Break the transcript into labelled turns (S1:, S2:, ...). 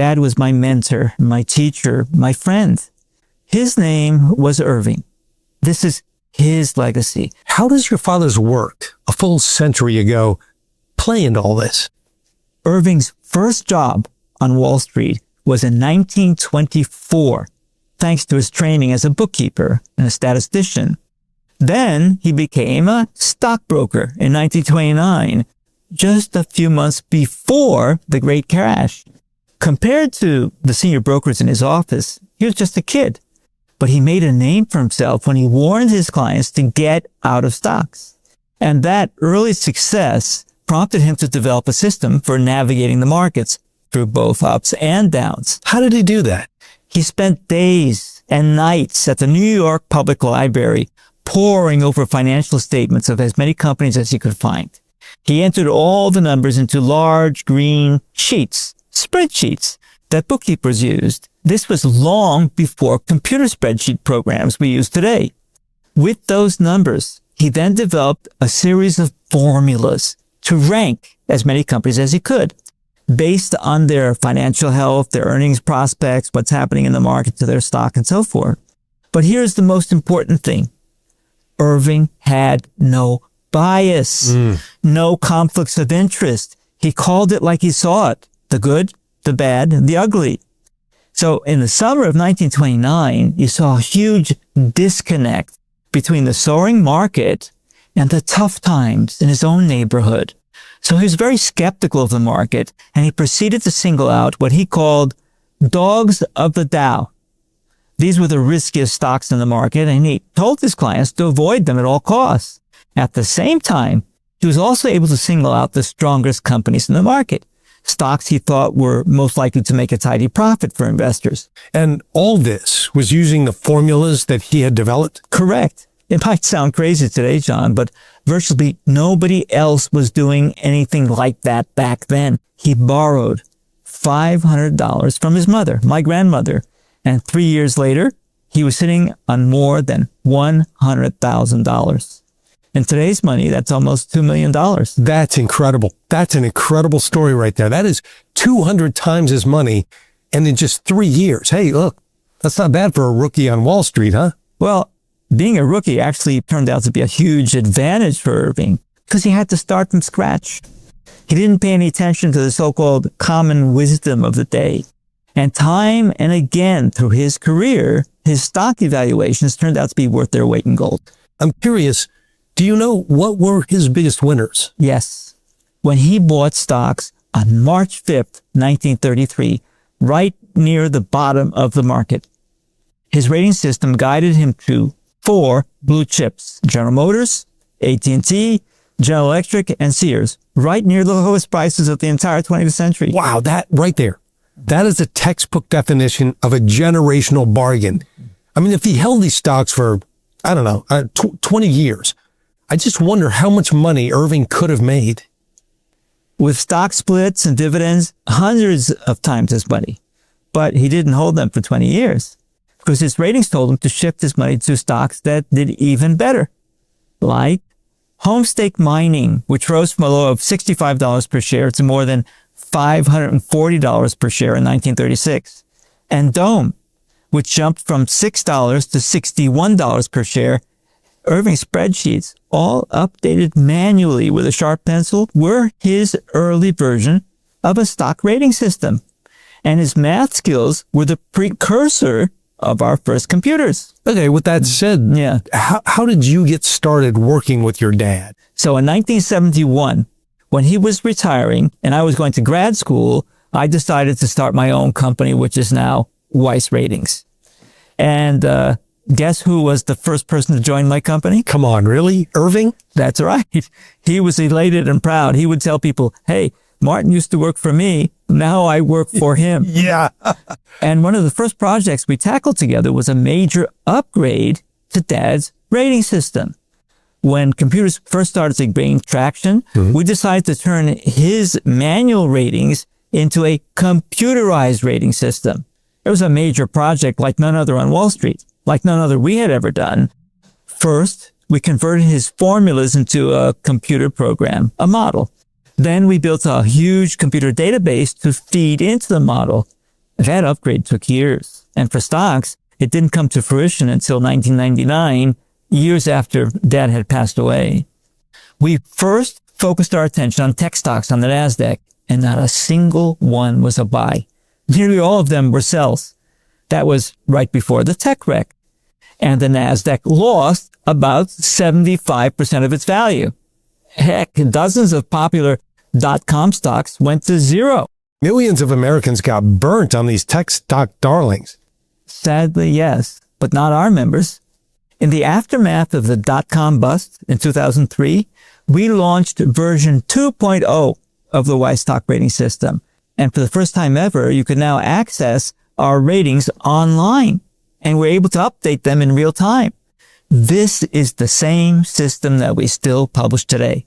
S1: Dad was my mentor, my teacher, my friend. His name was Irving. This is his legacy.
S2: How does your father's work a full century ago play into all this?
S1: Irving's first job on Wall Street was in 1924, thanks to his training as a bookkeeper and a statistician. Then he became a stockbroker in 1929, just a few months before the Great Crash. Compared to the senior brokers in his office, he was just a kid. But he made a name for himself when he warned his clients to get out of stocks. And that early success prompted him to develop a system for navigating the markets through both ups and downs.
S2: How did he do that?
S1: He spent days and nights at the New York Public Library poring over financial statements of as many companies as he could find. He entered all the numbers into large green sheets, spreadsheets, that bookkeepers used. This was long before computer spreadsheet programs we use today. With those numbers, he then developed a series of formulas to rank as many companies as he could, based on their financial health, their earnings prospects, what's happening in the market to their stock, and so forth. But here's the most important thing. Irving had no bias, no conflicts of interest. He called it like he saw it, the good, the bad, and the ugly. So in the summer of 1929, you saw a huge disconnect between the soaring market and the tough times in his own neighborhood. So he was very skeptical of the market, and he proceeded to single out what he called dogs of the Dow. These were the riskiest stocks in the market, and he told his clients to avoid them at all costs. At the same time, he was also able to single out the strongest companies in the market, stocks he thought were most likely to make a tidy profit for investors.
S2: And all this was using the formulas that he had developed?
S1: Correct. It might sound crazy today, John, but virtually nobody else was doing anything like that back then. He borrowed $500 from his mother, my grandmother, and 3 years later, he was sitting on more than $100,000. In today's money, that's almost $2 million.
S2: That's incredible. That's an incredible story right there. That is 200 times his money, and in just 3 years. Hey, look, that's not bad for a rookie on Wall Street, huh?
S1: Well, being a rookie actually turned out to be a huge advantage for Irving because he had to start from scratch. He didn't pay any attention to the so-called common wisdom of the day. And time and again through his career, his stock evaluations turned out to be worth their weight in gold.
S2: I'm curious, do you know what were his biggest winners?
S1: Yes. When he bought stocks on March 5th, 1933, right near the bottom of the market, his rating system guided him to 4 blue chips: General Motors, AT&T, General Electric, and Sears, right near the lowest prices of the entire 20th century.
S2: Wow, that right there. That is a textbook definition of a generational bargain. I mean, if he held these stocks for, 20 years, I just wonder how much money Irving could have made.
S1: With stock splits and dividends, hundreds of times his money. But he didn't hold them for 20 years because his ratings told him to shift his money to stocks that did even better, like Homestake Mining, which rose from a low of $65 per share to more than $540 per share in 1936, and Dome, which jumped from $6 to $61 per share. Irving's spreadsheets, all updated manually with a sharp pencil, were his early version of a stock rating system. And his math skills were the precursor of our first computers.
S2: Okay, with that said, how did you get started working with your dad?
S1: So in 1971, when he was retiring and I was going to grad school, I decided to start my own company, which is now Weiss Ratings. And guess who was the first person to join my company?
S2: Come on, really? Irving?
S1: That's right. He was elated and proud. He would tell people, hey, Martin used to work for me. Now I work for him.
S2: Yeah.
S1: And one of the first projects we tackled together was a major upgrade to Dad's rating system. When computers first started to gain traction, we decided to turn his manual ratings into a computerized rating system. It was a major project like none other on Wall Street, like none other we had ever done. First, we converted his formulas into a computer program, a model. Then we built a huge computer database to feed into the model. That upgrade took years. And for stocks, it didn't come to fruition until 1999, years after Dad had passed away. We first focused our attention on tech stocks on the NASDAQ, and not a single one was a buy. Nearly all of them were sells. That was right before the tech wreck. And the NASDAQ lost about 75% of its value. Heck, dozens of popular .com stocks went to zero.
S2: Millions of Americans got burnt on these tech stock darlings.
S1: Sadly, yes, but not our members. In the aftermath of the .com bust in 2003, we launched version 2.0 of the Weiss stock rating system. And for the first time ever, you can now access our ratings online, and we're able to update them in real time. This is the same system that we still publish today.